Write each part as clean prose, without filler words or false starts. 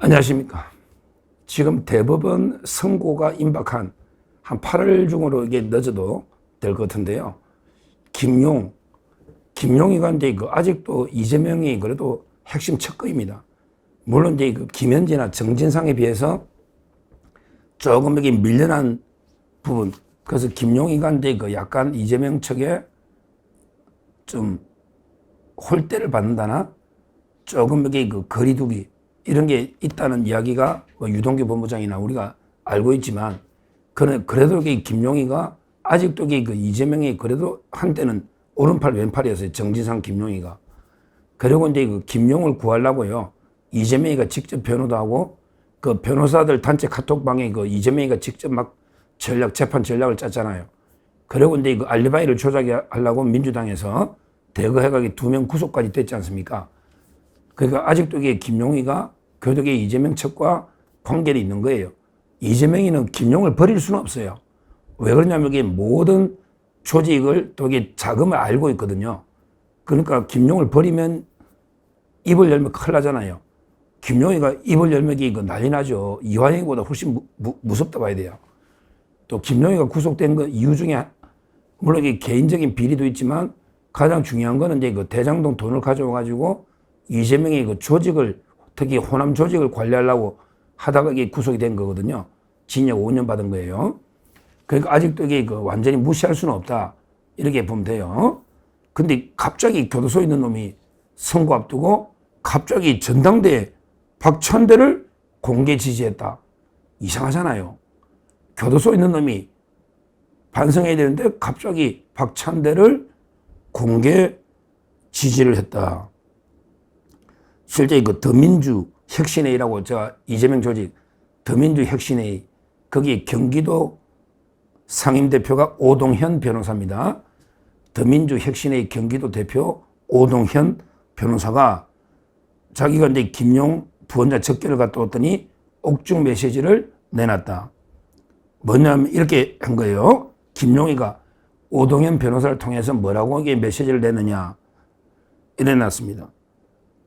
안녕하십니까. 지금 대법원 선고가 임박한 한 8월 중으로 이게 늦어도 될 것 같은데요. 김용이가 이제 아직도 이재명이 그래도 핵심 척거입니다. 물론 이제 김현지나 정진상에 비해서 조금 이게 밀려난 부분. 그래서 김용이가 이제 약간 이재명 측에 좀 홀대를 받는다나 조금 이게 거리두기 이런 게 있다는 이야기가 유동규 본부장이나 우리가 알고 있지만, 그래도 김용희가 아직도 이재명이 그래도 한때는 오른팔 왼팔이었어요. 정진상 김용희가. 그리고 이제 김용을 구하려고요, 이재명이가 직접 변호도 하고 그 변호사들 단체 카톡방에 이재명이가 직접 막 재판 전략을 짰잖아요. 그리고 이제 알리바이를 조작하려고 민주당에서 대거해가지고 2명 구속까지 됐지 않습니까? 그러니까 아직도 이게 김용희가 교도계 이재명 측과 관계를 있는 거예요. 이재명이는 김용을 버릴 수는 없어요. 왜 그러냐면 이게 모든 조직을 또 이게 자금을 알고 있거든요. 그러니까 김용을 버리면 입을 열면 큰일 나잖아요. 김용희가 입을 열면 이거 난리 나죠. 이화영보다 훨씬 무섭다 봐야 돼요. 또 김용희가 구속된 그 이유 중에 물론 이게 개인적인 비리도 있지만 가장 중요한 거는 이제 대장동 돈을 가져와가지고 이재명이 조직을, 특히 호남 조직을 관리하려고 하다가 이게 구속이 된 거거든요. 징역 5년 받은 거예요. 그러니까 아직도 이게 완전히 무시할 수는 없다, 이렇게 보면 돼요. 근데 갑자기 교도소에 있는 놈이 선고 앞두고 갑자기 전당대회 박찬대를 공개 지지했다. 이상하잖아요. 교도소에 있는 놈이 반성해야 되는데 갑자기 박찬대를 공개 지지를 했다. 실제 더민주 혁신회의라고, 제가 이재명 조직 더민주 혁신회의, 거기 경기도 상임대표가 오동현 변호사입니다. 더민주 혁신회의 경기도 대표 오동현 변호사가 자기가 이제 김용 부원자 접견을 갔다 왔더니 옥중 메시지를 내놨다. 뭐냐면 이렇게 한 거예요. 김용희가 오동현 변호사를 통해서 뭐라고 이게 메시지를 내느냐, 이래 놨습니다.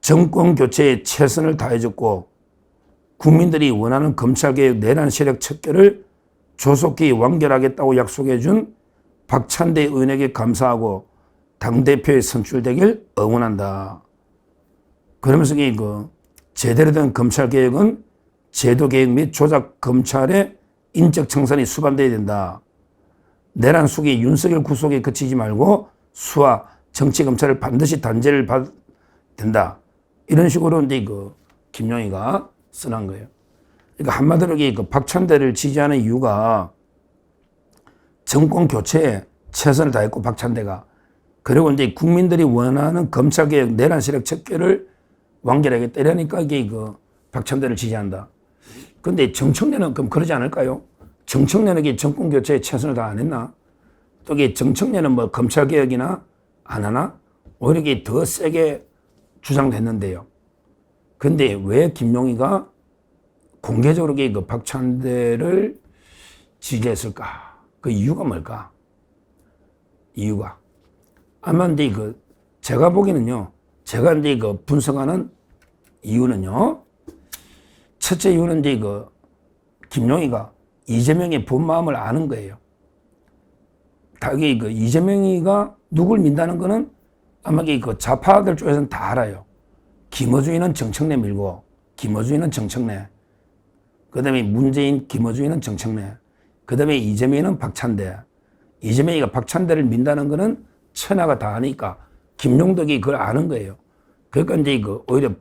정권 교체에 최선을 다해줬고 국민들이 원하는 검찰개혁 내란 세력 척결을 조속히 완결하겠다고 약속해준 박찬대 의원에게 감사하고 당대표에 선출되길 응원한다. 그러면서 제대로 된 검찰개혁은 제도개혁 및 조작 검찰의 인적 청산이 수반돼야 된다. 내란 속에 윤석열 구속에 그치지 말고 수사 정치검찰을 반드시 단죄를 받아야 된다. 이런 식으로 이제 김용희가 써난 거예요. 그러니까 한마디로 박찬대를 지지하는 이유가 정권 교체에 최선을 다했고 박찬대가, 그리고 이제 국민들이 원하는 검찰개혁 내란 세력 척결을 완결하겠다, 이러니까 이게 박찬대를 지지한다. 근데 정청래는 그럼 그러지 않을까요? 정청래는 이게 정권 교체에 최선을 다 안 했나? 또 이게 정청래는 뭐 검찰개혁이나 안 하나? 오히려 이게 더 세게 주장됐는데요. 근데 왜 김용희가 공개적으로 박찬대를 지지했을까? 그 이유가 뭘까? 이유가 아마 이제 제가 보기에는요, 제가 이제 분석하는 이유는요, 첫째 이유는 이제 김용희가 이재명의 본 마음을 아는 거예요. 이게 이재명이가 누굴 민다는 거는 아마 좌파들 쪽에서는 다 알아요. 김어준이는 정청래 밀고, 김어준이는 정청래. 그 다음에 문재인, 김어준이는 정청래. 그 다음에 이재명이는 박찬대. 이재명이가 박찬대를 민다는 거는 천하가 다 아니까 김용덕이 그걸 아는 거예요. 그러니까 이제 오히려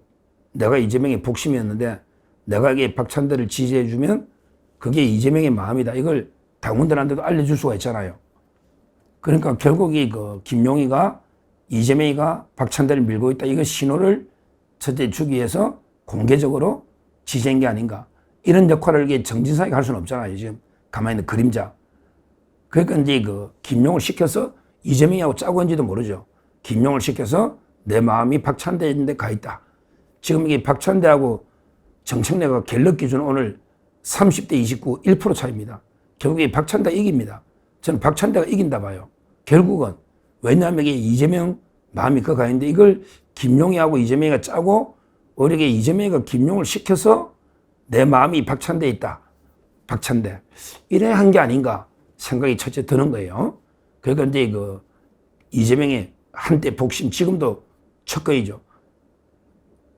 내가 이재명의 복심이었는데 내가 이게 박찬대를 지지해주면 그게 이재명의 마음이다. 이걸 당원들한테도 알려줄 수가 있잖아요. 그러니까 결국 김용희가 이재명이가 박찬대를 밀고 있다, 이거 신호를 첫째 주기 위해서 공개적으로 지지한 게 아닌가. 이런 역할을 이게 정진상이 할 수는 없잖아요. 지금 가만히 있는 그림자. 그러니까 이제 김용을 시켜서 이재명이하고 짜고 있는지도 모르죠. 김용을 시켜서 내 마음이 박찬대인데 가 있다. 지금 이게 박찬대하고 정청래가 갤럽 기준 오늘 30대 29, 1% 차이입니다. 결국에 박찬대가 이깁니다. 저는 박찬대가 이긴다 봐요. 결국은. 왜냐하면 이게 이재명 마음이 그 가 있는데 이걸 김용희하고 이재명이가 짜고 오히려 이재명이가 김용을 시켜서 내 마음이 박찬대에 있다. 박찬대. 이래 한 게 아닌가 생각이 첫째 드는 거예요. 그러니까 이제 그 이재명의 한때 복심, 지금도 척거이죠.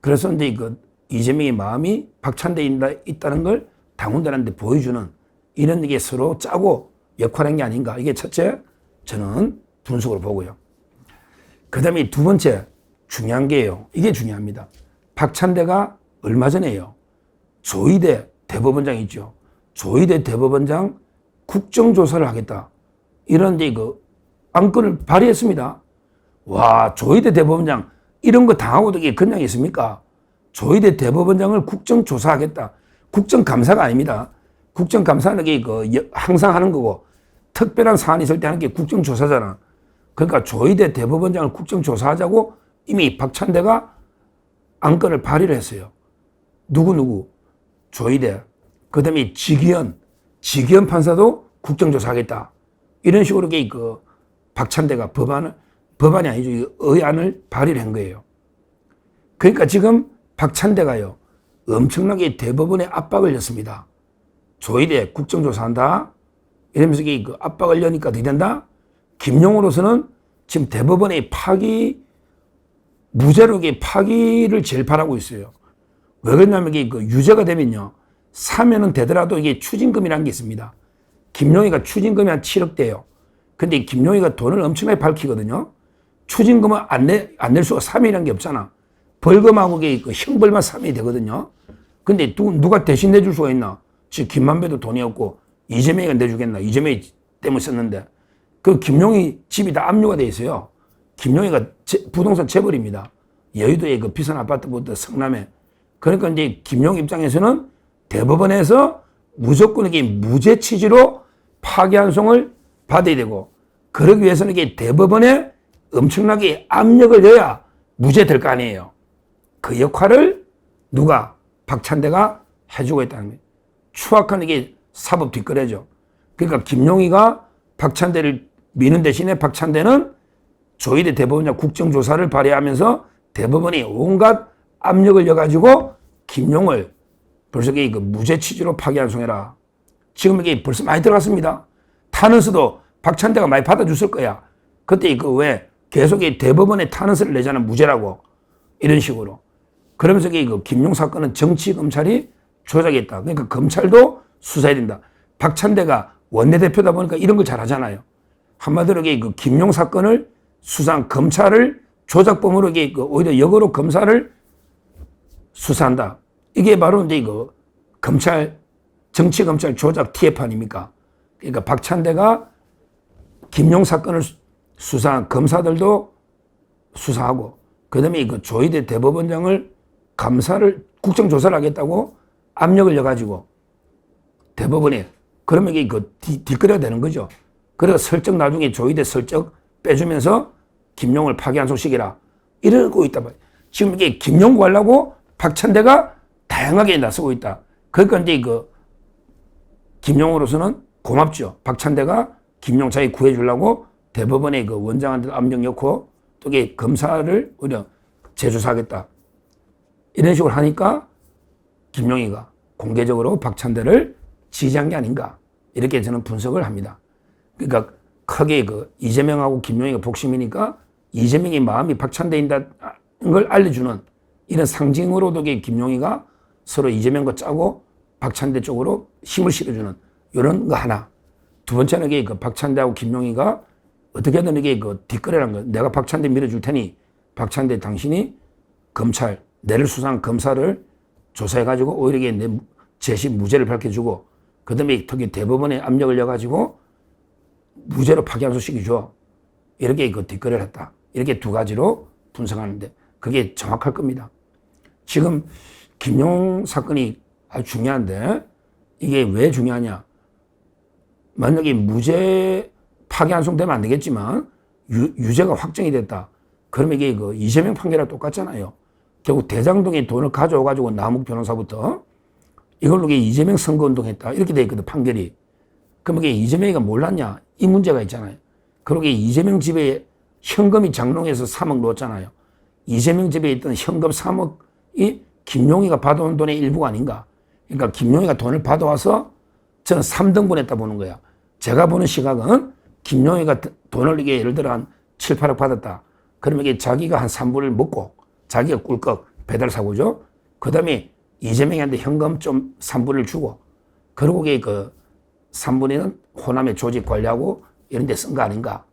그래서 이제 그 이재명의 마음이 박찬대에 있다는 걸 당원들한테 보여주는 이런 게 서로 짜고 역할한 게 아닌가. 이게 첫째, 저는 분석으로 보고요. 그 다음에 두 번째, 중요한 게요. 이게 중요합니다. 박찬대가 얼마 전에요. 조희대 대법원장 있죠. 조희대 대법원장 국정조사를 하겠다. 이런 이제 그 안건을 발의했습니다. 와, 조희대 대법원장 이런 거 당하고도 이게 그냥 있습니까? 조희대 대법원장을 국정조사하겠다. 국정감사가 아닙니다. 국정감사는 게 그 항상 하는 거고 특별한 사안이 있을 때 하는 게 국정조사잖아. 그러니까 조희대 대법원장을 국정조사하자고 이미 박찬대가 안건을 발의를 했어요. 누구? 조희대. 그 다음에 지기현 판사도 국정조사하겠다. 이런 식으로 그 박찬대가 법안이 아니죠. 의안을 발의를 한 거예요. 그러니까 지금 박찬대가요. 엄청나게 대법원에 압박을 였습니다. 조희대 국정조사한다. 이러면서 그 압박을 여니까 어떻게 된다? 김용으로서는 지금 대법원의 무죄로 파기를 제일 바라고 있어요. 왜 그러냐면 이게 그 유죄가 되면요. 사면은 되더라도 이게 추징금이라는 게 있습니다. 김용희가 추징금이 한 7억대예요. 근데 김용희가 돈을 엄청나게 밝히거든요. 추징금은 안 낼 수가 3일이라는 게 없잖아. 벌금하고 그 형벌만 3일이 되거든요. 근데 누가 대신 내줄 수가 있나? 지금 김만배도 돈이 없고 이재명이가 내주겠나? 이재명이 때문에 썼는데. 그 김용희 집이 다 압류가 돼 있어요. 김용희가 부동산 재벌입니다. 여의도의 그 비싼 아파트부터 성남에. 그러니까 이제 김용희 입장에서는 대법원에서 무조건 이게 무죄 취지로 파기환송을 받아야 되고, 그러기 위해서는 이게 대법원에 엄청나게 압력을 넣어야 무죄 될 거 아니에요. 그 역할을 누가? 박찬대가 해주고 있다는 거예요. 추악한 이게 사법 뒷거래죠. 그러니까 김용희가 박찬대를 미는 대신에 박찬대는 조희대 대법원장 국정조사를 발의하면서 대법원이 온갖 압력을 넣어가지고 김용을 벌써 그 무죄 취지로 파기환송해라. 지금 이게 벌써 많이 들어갔습니다. 탄원서도 박찬대가 많이 받아줬을 거야. 그때 왜 계속 대법원에 탄원서를 내잖아. 무죄라고. 이런 식으로. 그러면서 그 김용 사건은 정치검찰이 조작했다. 그러니까 검찰도 수사해야 된다. 박찬대가 원내대표다 보니까 이런 걸 잘 하잖아요. 한마디로 그 김용 사건을 수사한 검찰을 조작범으로 오히려 역으로 검사를 수사한다. 이게 바로 이제 정치검찰 조작 TF 아닙니까? 그러니까 박찬대가 김용 사건을 수사한 검사들도 수사하고, 그 다음에 조희대 대법원장을 국정조사를 하겠다고 압력을 넣어가지고 대법원에, 그러면 이게 뒷거래가 되는 거죠. 그래서 슬쩍 나중에 조희대 슬쩍 빼주면서 김용을 파기환송시키라. 이러고 있단 말이에요. 지금 이게 김용 구하려고 박찬대가 다양하게 나서고 있다. 그러니까 이제 김용으로서는 고맙죠. 박찬대가 김용 자기 구해주려고 대법원에 원장한테 압력 넣고 또 이게 검사를 오히려 재조사하겠다. 이런 식으로 하니까 김용희가 공개적으로 박찬대를 지지한 게 아닌가. 이렇게 저는 분석을 합니다. 그러니까 크게 이재명하고 김용희가 복심이니까 이재명의 마음이 박찬대에 있다는 걸 알려주는 이런 상징으로도 김용희가 서로 이재명과 짜고 박찬대 쪽으로 힘을 실어주는 이런 거 하나. 두 번째는 박찬대하고 김용희가 어떻게든 이게 뒷거래라는 거. 내가 박찬대 밀어줄 테니 박찬대 당신이 내를 수사한 검사를 조사해가지고 오히려 내 재심 무죄를 밝혀주고, 그 다음에 특히 대법원에 압력을 넣어가지고 무죄로 파기환송시켜줘. 이렇게 뒷거래를 했다. 이렇게 두 가지로 분석하는데 그게 정확할 겁니다. 지금 김용 사건이 아주 중요한데 이게 왜 중요하냐. 만약에 무죄 파기환송되면 안 되겠지만 유죄가 확정이 됐다. 그러면 이게 이재명 판결이랑 똑같잖아요. 결국 대장동에 돈을 가져와가지고 남욱 변호사부터 이걸로 이재명 선거운동했다. 이렇게 돼 있거든, 판결이. 그럼 이게 이재명이가 몰랐냐? 이 문제가 있잖아요. 그러게 이재명 집에 현금이 장롱에서 3억 넣었잖아요. 이재명 집에 있던 현금 3억이 김용희가 받아온 돈의 일부가 아닌가. 그러니까 김용희가 돈을 받아와서 저는 3등분 했다 보는 거야. 제가 보는 시각은 김용희가 돈을 이게 예를 들어 한 7, 8억 받았다. 그러면 이게 자기가 한 3분을 먹고 자기가 꿀꺽 배달 사고죠. 그 다음에 이재명한테 현금 좀 3분을 주고 그러고 그 3분위는 호남의 조직 관리하고 이런 데 쓴 거 아닌가.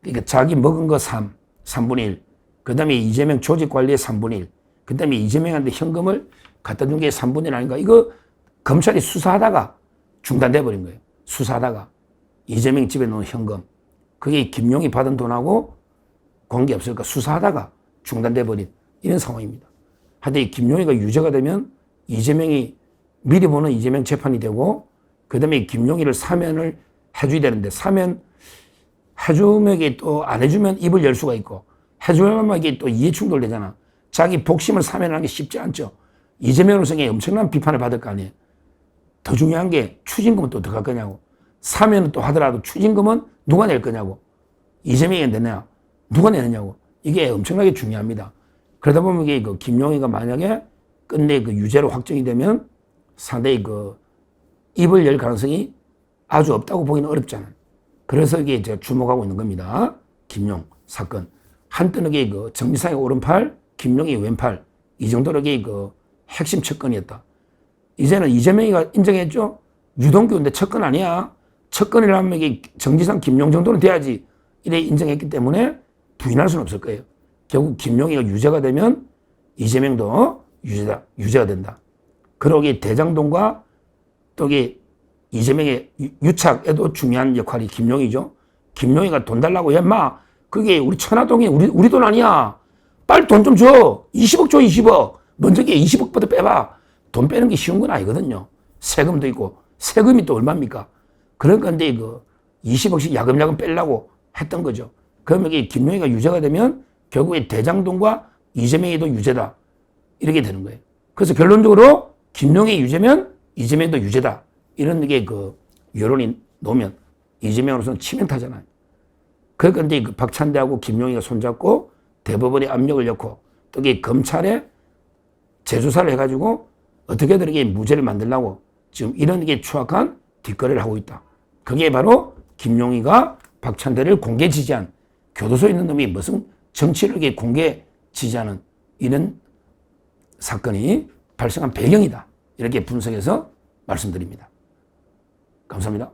그러니까 자기 먹은 거 3분의 1. 그 다음에 이재명 조직 관리의 3분의 1. 그 다음에 이재명한테 현금을 갖다 준 게 3분의 1 아닌가. 이거 검찰이 수사하다가 중단돼 버린 거예요. 수사하다가 이재명 집에 놓은 현금. 그게 김용희 받은 돈하고 관계없으니까 수사하다가 중단돼 버린 이런 상황입니다. 하여튼 이 김용희가 유죄가 되면 이재명이 미리 보는 이재명 재판이 되고 그 다음에 김용희를 사면을 해줘야 되는데 사면 해주면 이게 또 안 해주면 입을 열 수가 있고 해주면 이게 또 이해 충돌 되잖아. 자기 복심을 사면하는 게 쉽지 않죠. 이재명으로서 엄청난 비판을 받을 거 아니에요. 더 중요한 게 추징금은 또 어떡할 거냐고. 사면은 또 하더라도 추징금은 누가 낼 거냐고. 이재명이 내냐. 누가 내느냐고. 이게 엄청나게 중요합니다. 그러다 보면 이게 그 김용희가 만약에 끝내 그 유죄로 확정이 되면 상당히 그 입을 열 가능성이 아주 없다고 보기는 어렵잖아요. 그래서 이게 제가 주목하고 있는 겁니다. 김용 사건. 한때는 이게 그 정지상의 오른팔, 김용희 왼팔. 이 정도로 이게 그 핵심 척건이었다. 이제는 이재명이가 인정했죠? 유동규인데 척건 아니야. 척건이라면 이게 정지상 김용 정도는 돼야지. 이래 인정했기 때문에 부인할 수는 없을 거예요. 결국 김용희가 유죄가 되면 이재명도 유죄가 된다. 그러기 대장동과 또 이게 이재명의 유착에도 중요한 역할이 김용희죠. 김용희가 돈 달라고 해, 마. 그게 우리 천화동이 우리 돈 아니야. 빨리 돈 좀 줘. 20억 줘, 20억. 먼저 20억부터 빼봐. 돈 빼는 게 쉬운 건 아니거든요. 세금도 있고. 세금이 또 얼마입니까? 그런 건데, 20억씩 야금야금 빼려고 했던 거죠. 그러면 이게 김용희가 유죄가 되면 결국에 대장동과 이재명이도 유죄다. 이렇게 되는 거예요. 그래서 결론적으로 김용희 유죄면 이재명도 유죄다. 이런 게 여론이 놓으면 이재명으로서는 치명타잖아요. 그러니까 이제 박찬대하고 김용희가 손잡고 대법원에 압력을 넣고 또 이게 검찰에 재조사를 해가지고 어떻게든 이게 무죄를 만들려고 지금 이런 게 추악한 뒷거래를 하고 있다. 그게 바로 김용희가 박찬대를 공개 지지한 교도소에 있는 놈이 무슨 정치를 이렇게 공개 지지하는 이런 사건이 발생한 배경이다. 이렇게 분석해서 말씀드립니다. 감사합니다.